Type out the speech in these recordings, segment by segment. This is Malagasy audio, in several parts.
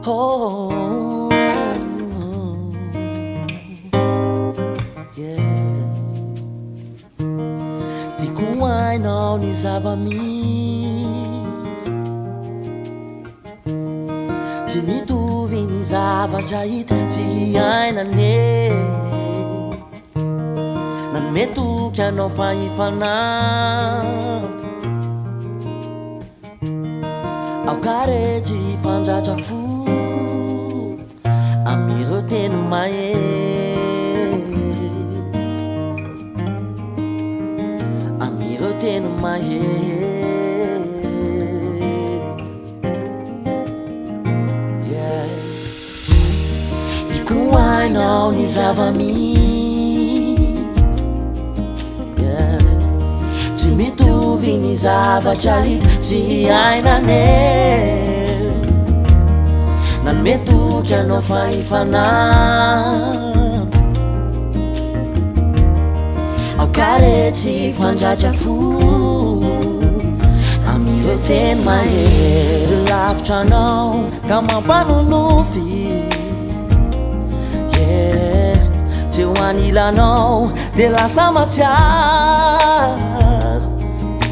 Oh, yeah. Di ko hainao ny zava-misy, tsy mitovy ny zavatra hita tsy hainane. Nanome toky anao fa hifanampy, ao karetsy fandratra fo amireo teny mahery, amireo teny mahery. Yeah. Di ko hainao ny zava-misy, yeah. Tsy mitovy ny zavatra hita tsy hainane. Nanome toky anao fa hifanampy, ao karetsy fandratra fo amireo teny mahery. Lavitra anao ka mampanonofy, yeah. Tsy ho anilanao de lasa matsiaro.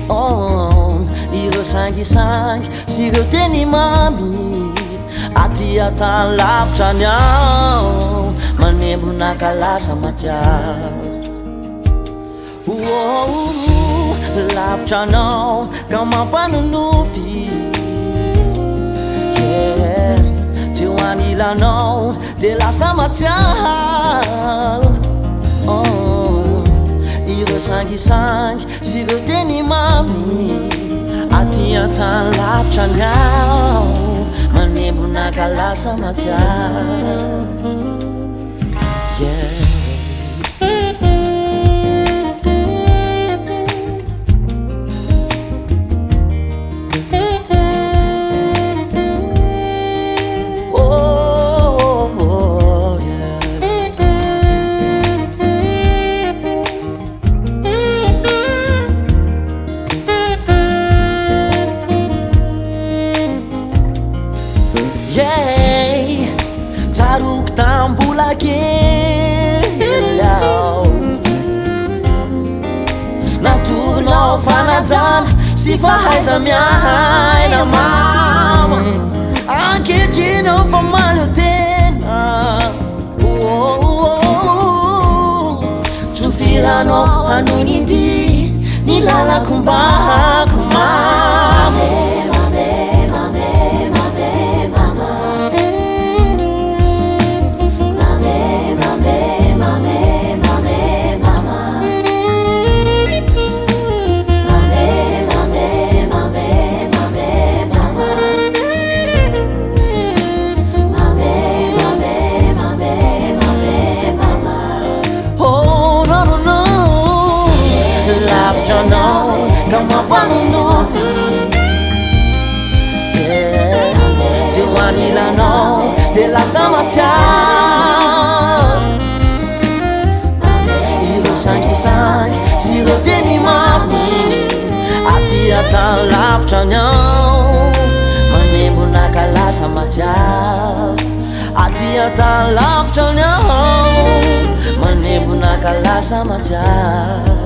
Oh, ireo sangisangy sy ireo teny mamy aty atany lavitra ny ao, manembona ka lasa matsiaro. Lavitra anao ka mampanonofy, yeah. Tsy ho anilanao de lasa matsiaro. Oh, ireo sangisangy sy ireo teny mamy aty atany lavitra ny ao, manembona ka lasa matsiaro. Yeah. Tsaroky tambola kely ao, natonao fanajana sy fahaiza miaina mama. Ankehitriny ao fa maleo tena, tsofiranao hanony ity ny lalako mbako mama. Lavitra anao ka mampanonofy, yeah. Tsy ho anilanao de lasa matsiaro. Ireo sangisangy sy ireo teny mamy aty atany lavitra ny ao, manembona ka lasa matsiaro. Aty atany lavitra ny ao, manembona ka lasa matsiaro.